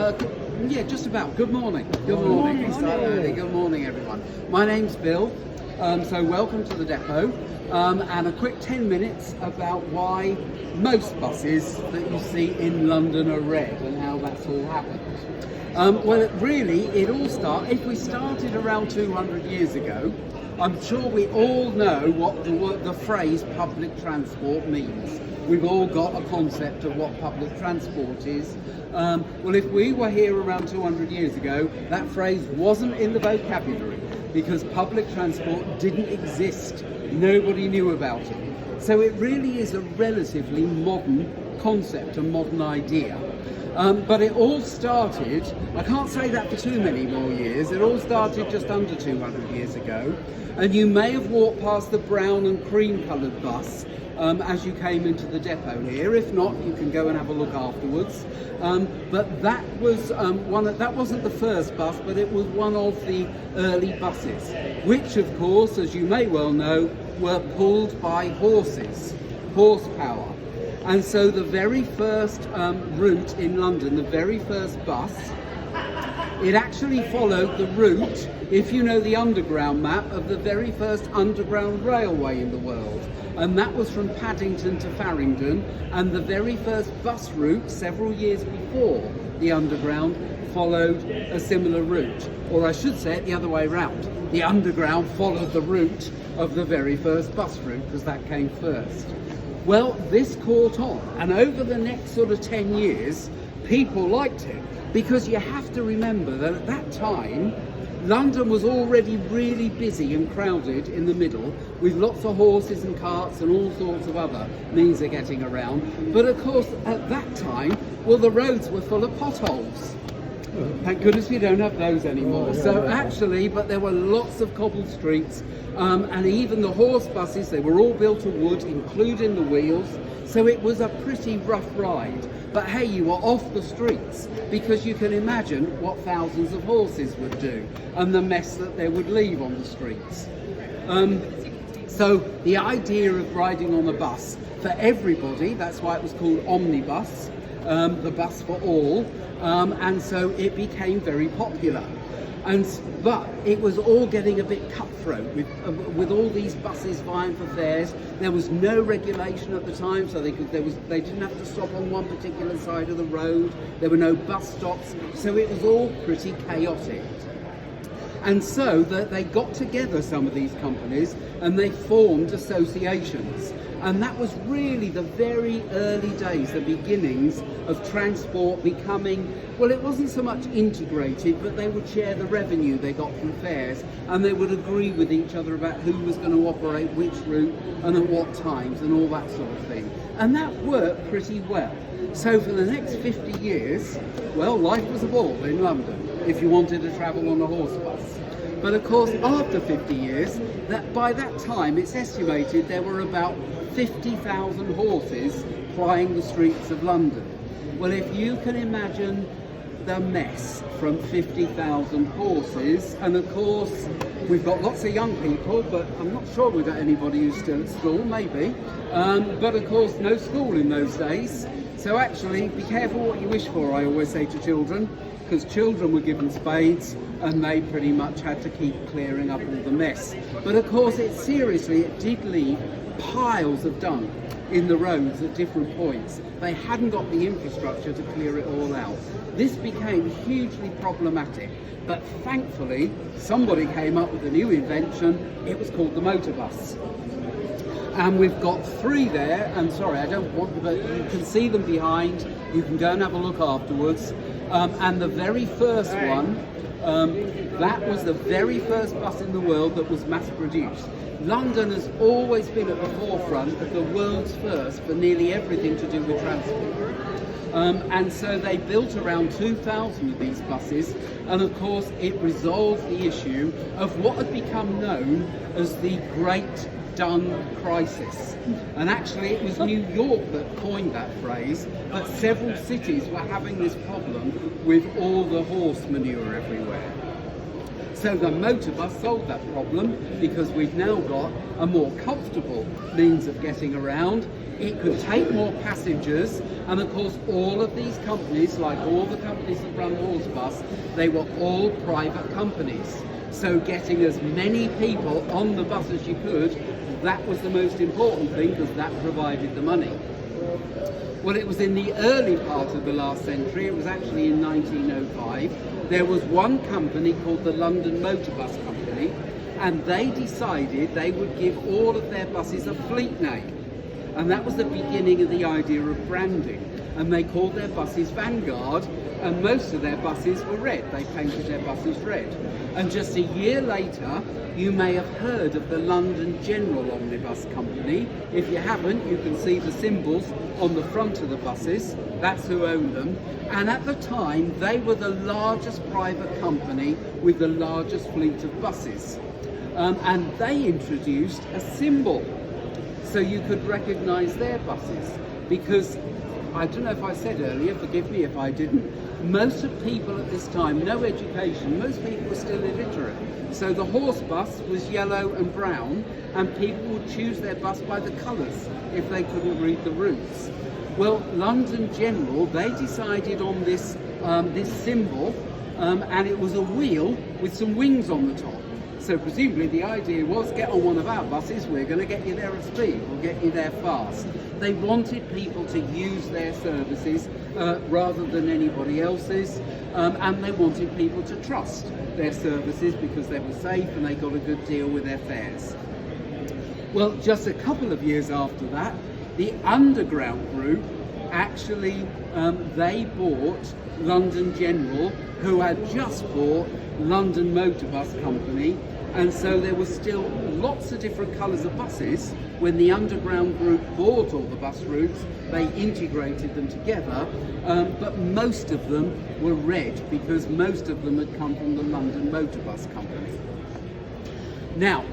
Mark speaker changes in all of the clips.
Speaker 1: Yeah, just about. Good morning. Good morning. We start early. Good morning, everyone. My name's Bill. So welcome to the depot. And a quick 10 minutes about why most buses that you see in London are red and how that's all happened. Well, it all started, if we started around 200 years ago, I'm sure we all know what the phrase public transport means. We've all got a concept of what public transport is. Well, if we were here around 200 years ago, that phrase wasn't in the vocabulary because public transport didn't exist. Nobody knew about it. So it really is a relatively modern concept, a modern idea. But it all started, I can't say that for too many more years, it all started just under 200 years ago. And you may have walked past the brown and cream coloured bus as you came into the depot here. If not, you can go and have a look afterwards. But that was that wasn't the first bus, but it was one of the early buses, which of course, as you may well know, were pulled by horsepower. And so the very first route in London, the very first bus, it actually followed the route, if you know the underground map, of the very first underground railway in the world. And that was from Paddington to Farringdon, and the very first bus route, several years before the underground, followed a similar route. Or I should say it the other way around. The underground followed the route of the very first bus route, because that came first. Well, this caught on, and over the next sort of 10 years, people liked it, because you have to remember that at that time, London was already really busy and crowded in the middle, with lots of horses and carts and all sorts of other means of getting around. But of course, at that time, well, the roads were full of potholes. Thank goodness we don't have those anymore. So actually, but there were lots of cobbled streets, and even the horse buses, they were all built of wood, including the wheels. So it was a pretty rough ride. But hey, you were off the streets, because you can imagine what thousands of horses would do and the mess that they would leave on the streets. So the idea of riding on a bus for everybody, that's why it was called omnibus, the bus for all, and so it became very popular. But it was all getting a bit cutthroat with all these buses vying for fares. There was no regulation at the time, so they didn't have to stop on one particular side of the road. There were no bus stops, so it was all pretty chaotic. And so they got together, some of these companies, and they formed associations. And that was really the very early days, the beginnings of transport becoming, well, it wasn't so much integrated, but they would share the revenue they got from fares, and they would agree with each other about who was going to operate which route and at what times and all that sort of thing. And that worked pretty well. So for the next 50 years, well, life was a ball in London if you wanted to travel on a horse bus. But of course, after 50 years, by that time, it's estimated there were about 50,000 horses plying the streets of London. Well, if you can imagine the mess from 50,000 horses, and of course, we've got lots of young people, but I'm not sure we've got anybody who's still at school, maybe. But of course, no school in those days. So actually, be careful what you wish for, I always say to children, because children were given spades and they pretty much had to keep clearing up all the mess. But of course, it did leave piles of dung in the roads at different points. They hadn't got the infrastructure to clear it all out. This became hugely problematic, but thankfully somebody came up with a new invention. It was called the motor bus. And we've got 3 there, and sorry, I don't want them, but you can see them behind. You can go and have a look afterwards. And the very first one, that was the very first bus in the world that was mass produced. London has always been at the forefront of the world's first for nearly everything to do with transport. And so they built around 2,000 of these buses, and of course it resolved the issue of what had become known as the Great Dung Crisis. And actually it was New York that coined that phrase, but several cities were having this problem with all the horse manure everywhere. So the motor bus solved that problem, because we've now got a more comfortable means of getting around. it could take more passengers, and of course all of these companies, like all the companies that run Horsebus, they were all private companies. So getting as many people on the bus as you could, that was the most important thing, because that provided the money. Well, it was in the early part of the last century, it was actually in 1905, there was one company called the London Motor Bus Company, and they decided they would give all of their buses a fleet name. And that was the beginning of the idea of branding. And they called their buses Vanguard, and most of their buses were red. They painted their buses red. And just a year later, you may have heard of the London General Omnibus Company. If you haven't, you can see the symbols on the front of the buses. That's who owned them. And at the time, they were the largest private company with the largest fleet of buses. And they introduced a symbol so you could recognize their buses, because I don't know if I said earlier, forgive me if I didn't, most of people at this time, no education, most people were still illiterate. So the horse bus was yellow and brown, and people would choose their bus by the colours if they couldn't read the routes. Well, London General, they decided on this, this symbol, and it was a wheel with some wings on the top. So presumably the idea was, get on one of our buses, we're going to get you there at speed, we'll get you there fast. They wanted people to use their services rather than anybody else's, and they wanted people to trust their services because they were safe and they got a good deal with their fares. Well, just a couple of years after that, the Underground Group actually, they bought London General, who had just bought London Motor Bus Company, and so there were still lots of different colours of buses. When the Underground Group bought all the bus routes, they integrated them together, but most of them were red because most of them had come from the London Motor Bus Company. Now,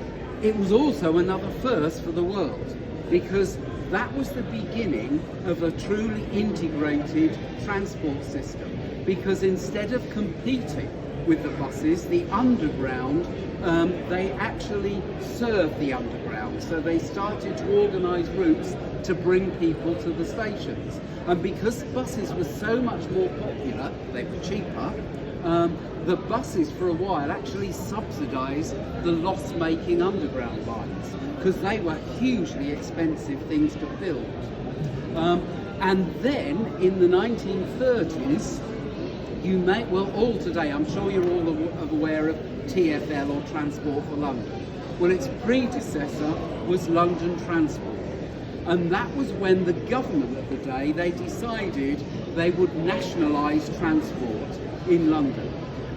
Speaker 1: it was also another first for the world, because that was the beginning of a truly integrated transport system, because instead of competing with the buses, the Underground, they actually served the Underground. So they started to organise routes to bring people to the stations. And because buses were so much more popular, they were cheaper, the buses for a while actually subsidised the loss-making Underground lines, because they were hugely expensive things to build. And then in the 1930s, you may, well, all today, I'm sure you're all aware of TfL, or Transport for London. Well, its predecessor was London Transport. And that was when the government of the day, they decided they would nationalise transport in London.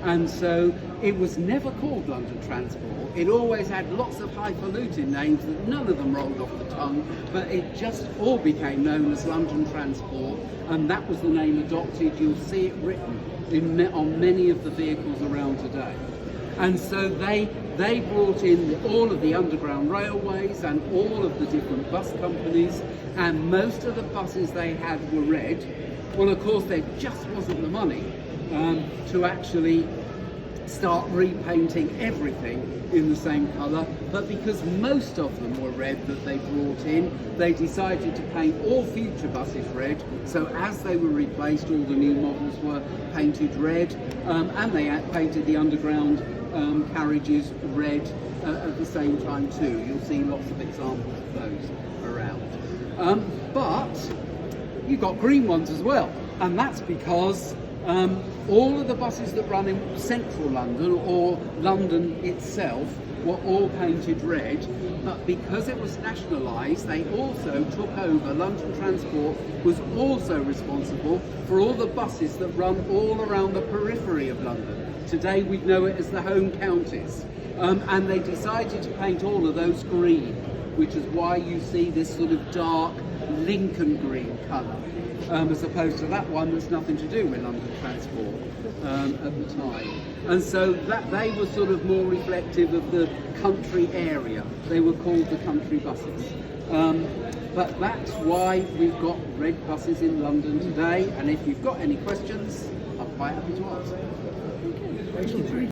Speaker 1: And so it was never called London Transport. It always had lots of highfalutin names that none of them rolled off the tongue, but it just all became known as London Transport, and that was the name adopted. You'll see it written on many of the vehicles around today. And so they brought in all of the Underground railways and all of the different bus companies, and most of the buses they had were red. Well, of course, there just wasn't the money to actually start repainting everything in the same colour, but because most of them were red that they brought in, they decided to paint all future buses red. So as they were replaced, all the new models were painted red, and they painted the Underground carriages red at the same time too. You'll see lots of examples of those around. But you've got green ones as well, and that's because all of the buses that run in central London or London itself were all painted red, but because it was nationalised, they also took over. London Transport was also responsible for all the buses that run all around the periphery of London. Today we know it as the home counties, and they decided to paint all of those green, which is why you see this sort of dark Lincoln green colour, as opposed to that one that's nothing to do with London Transport at the time. And so that they were sort of more reflective of the country area. They were called the country buses. But that's why we've got red buses in London today, and if you've got any questions, I'm quite happy to answer.